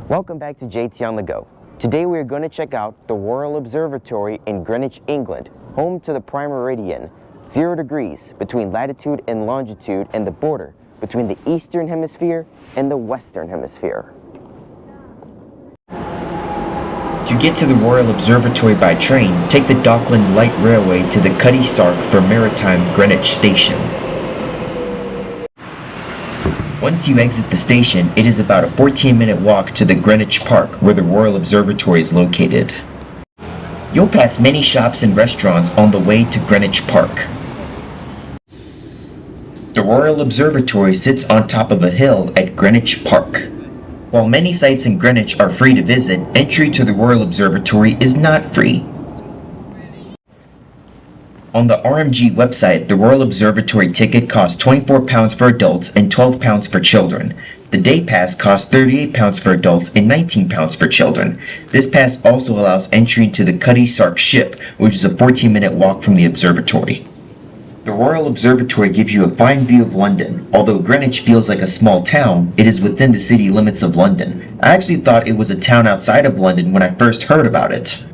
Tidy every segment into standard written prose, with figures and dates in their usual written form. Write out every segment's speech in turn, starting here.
Welcome back to JT on the Go. Today we are going to check out the Royal Observatory in Greenwich, England, home to the Prime Meridian, 0 degrees between latitude and longitude, and the border between the Eastern Hemisphere and the Western Hemisphere. To get to the Royal Observatory by train, take the Dockland Light Railway to the Cutty Sark for Maritime Greenwich Station. Once you exit the station, it is about a 14-minute walk to the Greenwich Park, where the Royal Observatory is located. You'll pass many shops and restaurants on the way to Greenwich Park. The Royal Observatory sits on top of a hill at Greenwich Park. While many sites in Greenwich are free to visit, entry to the Royal Observatory is not free. On the RMG website, the Royal Observatory ticket costs £24 for adults and £12 for children. The day pass costs £38 for adults and £19 for children. This pass also allows entry into the Cutty Sark ship, which is a 14-minute walk from the observatory. The Royal Observatory gives you a fine view of London. Although Greenwich feels like a small town, it is within the city limits of London. I actually thought it was a town outside of London when I first heard about it.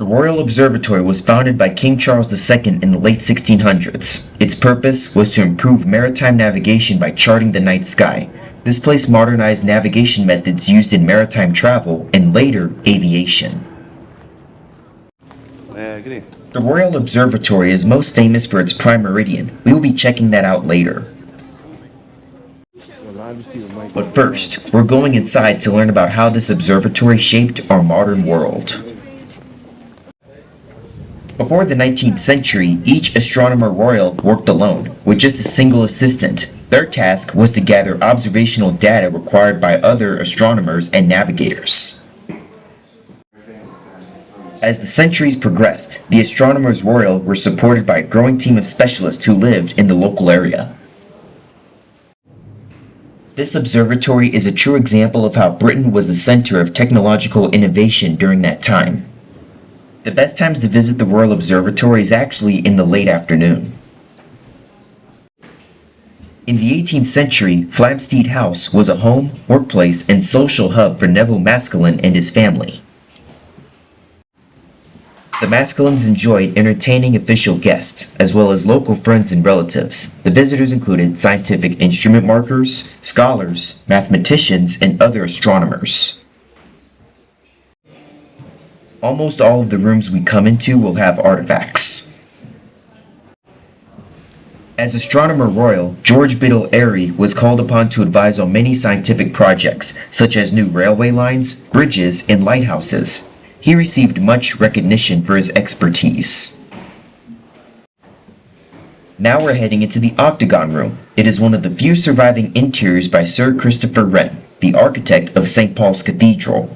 The Royal Observatory was founded by King Charles II in the late 1600s. Its purpose was to improve maritime navigation by charting the night sky. This place modernized navigation methods used in maritime travel and later aviation. The Royal Observatory is most famous for its Prime Meridian. We will be checking that out later. But first, we're going inside to learn about how this observatory shaped our modern world. Before the 19th century, each astronomer royal worked alone, with just a single assistant. Their task was to gather observational data required by other astronomers and navigators. As the centuries progressed, the astronomers royal were supported by a growing team of specialists who lived in the local area. This observatory is a true example of how Britain was the center of technological innovation during that time. The best times to visit the Royal Observatory is actually in the late afternoon. In the 18th century, Flamsteed House was a home, workplace, and social hub for Neville Maskelyne and his family. The Maskelynes enjoyed entertaining official guests, as well as local friends and relatives. The visitors included scientific instrument markers, scholars, mathematicians, and other astronomers. Almost all of the rooms we come into will have artifacts. As Astronomer Royal, George Biddle Airy was called upon to advise on many scientific projects, such as new railway lines, bridges, and lighthouses. He received much recognition for his expertise. Now we're heading into the Octagon Room. It is one of the few surviving interiors by Sir Christopher Wren, the architect of St. Paul's Cathedral.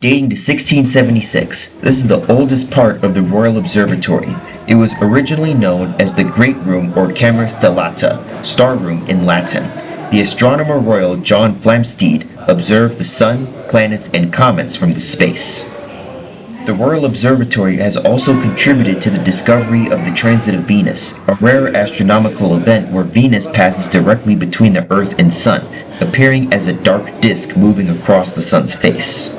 Dating to 1676, this is the oldest part of the Royal Observatory. It was originally known as the Great Room or Camera Stellata, Star Room in Latin. The Astronomer Royal John Flamsteed observed the Sun, planets, and comets from the space. The Royal Observatory has also contributed to the discovery of the transit of Venus, a rare astronomical event where Venus passes directly between the Earth and Sun, appearing as a dark disk moving across the Sun's face.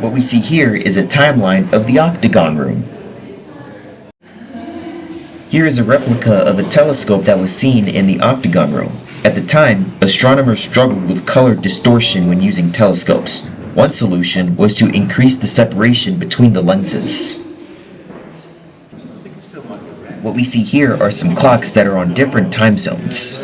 What we see here is a timeline of the Octagon Room. Here is a replica of a telescope that was seen in the Octagon Room. At the time, astronomers struggled with color distortion when using telescopes. One solution was to increase the separation between the lenses. What we see here are some clocks that are on different time zones.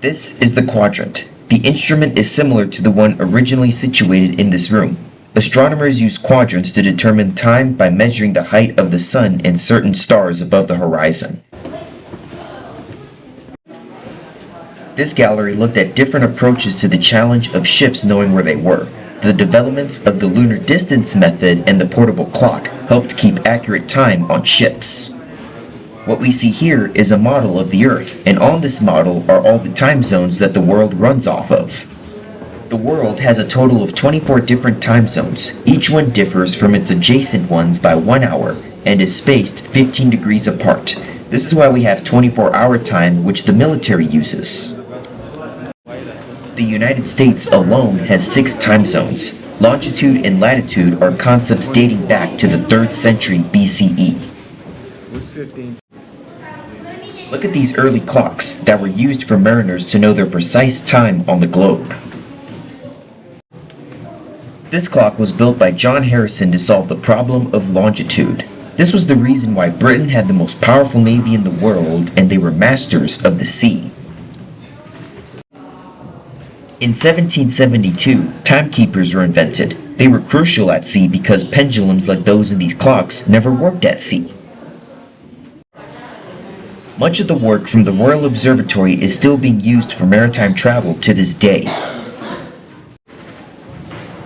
This is the quadrant. The instrument is similar to the one originally situated in this room. Astronomers use quadrants to determine time by measuring the height of the Sun and certain stars above the horizon. This gallery looked at different approaches to the challenge of ships knowing where they were. The developments of the lunar distance method and the portable clock helped keep accurate time on ships. What we see here is a model of the Earth, and on this model are all the time zones that the world runs off of. The world has a total of 24 different time zones. Each one differs from its adjacent ones by 1 hour and is spaced 15 degrees apart. This is why we have 24-hour time, which the military uses. The United States alone has 6 time zones. Longitude and latitude are concepts dating back to the 3rd century BCE. Look at these early clocks that were used for mariners to know their precise time on the globe. This clock was built by John Harrison to solve the problem of longitude. This was the reason why Britain had the most powerful navy in the world, and they were masters of the sea. In 1772, timekeepers were invented. They were crucial at sea because pendulums like those in these clocks never worked at sea. Much of the work from the Royal Observatory is still being used for maritime travel to this day.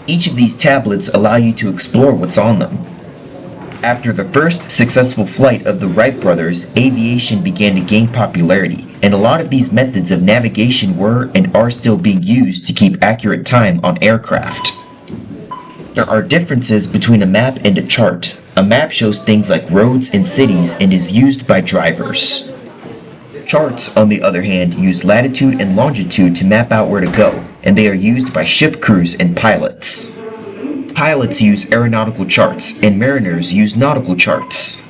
Each of these tablets allow you to explore what's on them. After the first successful flight of the Wright brothers, aviation began to gain popularity, and a lot of these methods of navigation were and are still being used to keep accurate time on aircraft. There are differences between a map and a chart. A map shows things like roads and cities and is used by drivers. Charts, on the other hand, use latitude and longitude to map out where to go, and they are used by ship crews and pilots. Pilots use aeronautical charts, and mariners use nautical charts.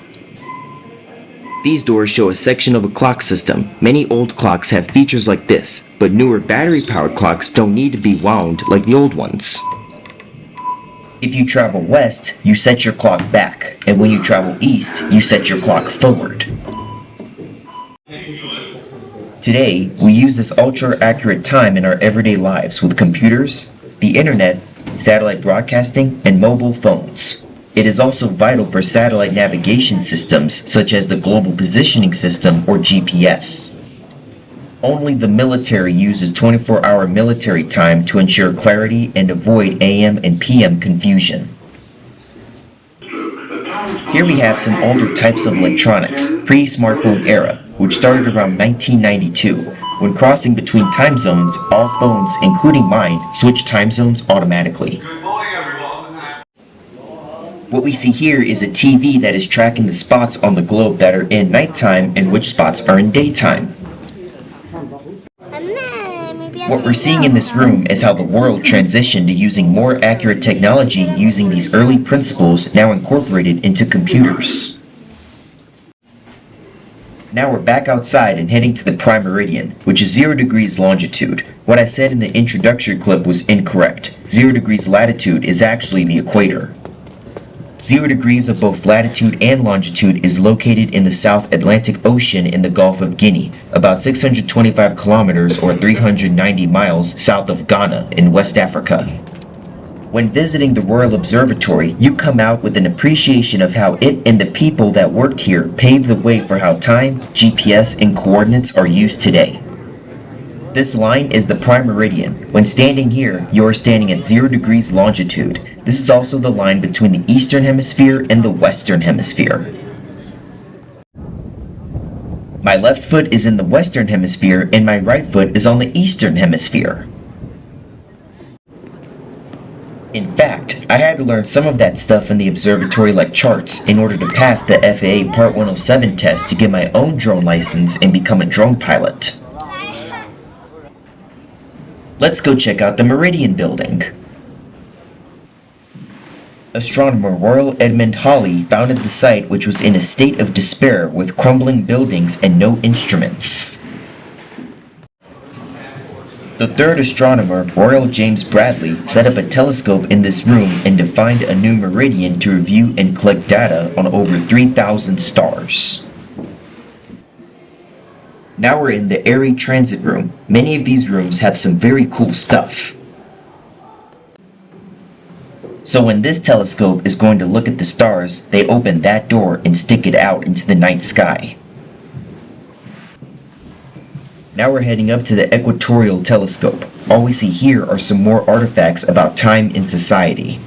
These doors show a section of a clock system. Many old clocks have features like this, but newer battery-powered clocks don't need to be wound like the old ones. If you travel west, you set your clock back, and when you travel east, you set your clock forward. Today, we use this ultra-accurate time in our everyday lives with computers, the internet, satellite broadcasting, and mobile phones. It is also vital for satellite navigation systems such as the Global Positioning System or GPS. Only the military uses 24-hour military time to ensure clarity and avoid AM and PM confusion. Here we have some older types of electronics, pre-smartphone era, which started around 1992. When crossing between time zones, all phones, including mine, switch time zones automatically. Good morning, everyone. What we see here is a TV that is tracking the spots on the globe that are in nighttime and which spots are in daytime. What we're seeing in this room is how the world transitioned to using more accurate technology using these early principles now incorporated into computers. Now we're back outside and heading to the Prime Meridian, which is 0 degrees longitude. What I said in the introductory clip was incorrect. 0 degrees latitude is actually the equator. 0 degrees of both latitude and longitude is located in the South Atlantic Ocean in the Gulf of Guinea, about 625 kilometers or 390 miles south of Ghana in West Africa. When visiting the Royal Observatory, you come out with an appreciation of how it and the people that worked here paved the way for how time, GPS, and coordinates are used today. This line is the Prime Meridian. When standing here, you are standing at 0 degrees longitude. This is also the line between the Eastern Hemisphere and the Western Hemisphere. My left foot is in the Western Hemisphere and my right foot is on the Eastern Hemisphere. In fact, I had to learn some of that stuff in the observatory like charts in order to pass the FAA Part 107 test to get my own drone license and become a drone pilot. Let's go check out the Meridian building. Astronomer Royal Edmund Halley founded the site, which was in a state of despair with crumbling buildings and no instruments. The third astronomer, Royal James Bradley, set up a telescope in this room and defined a new meridian to review and collect data on over 3,000 stars. Now we're in the Airy Transit Room. Many of these rooms have some very cool stuff. So when this telescope is going to look at the stars, they open that door and stick it out into the night sky. Now we're heading up to the Equatorial Telescope. All we see here are some more artifacts about time in society.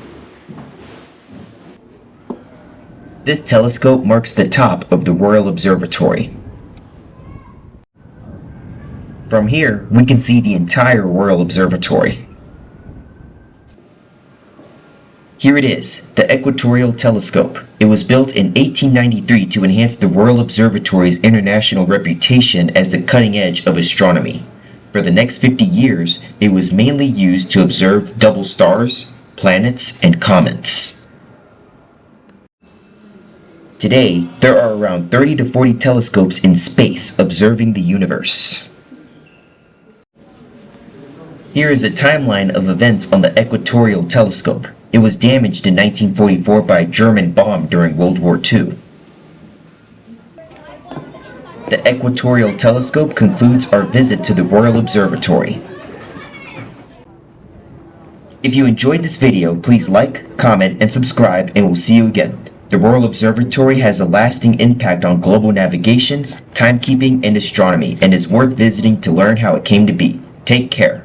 This telescope marks the top of the Royal Observatory. From here, we can see the entire Royal Observatory. Here it is, the Equatorial Telescope. It was built in 1893 to enhance the Royal Observatory's international reputation as the cutting edge of astronomy. For the next 50 years, it was mainly used to observe double stars, planets, and comets. Today, there are around 30 to 40 telescopes in space observing the universe. Here is a timeline of events on the Equatorial Telescope. It was damaged in 1944 by a German bomb during World War II. The Equatorial Telescope concludes our visit to the Royal Observatory. If you enjoyed this video, please like, comment, and subscribe, and we'll see you again. The Royal Observatory has a lasting impact on global navigation, timekeeping, and astronomy, and is worth visiting to learn how it came to be. Take care.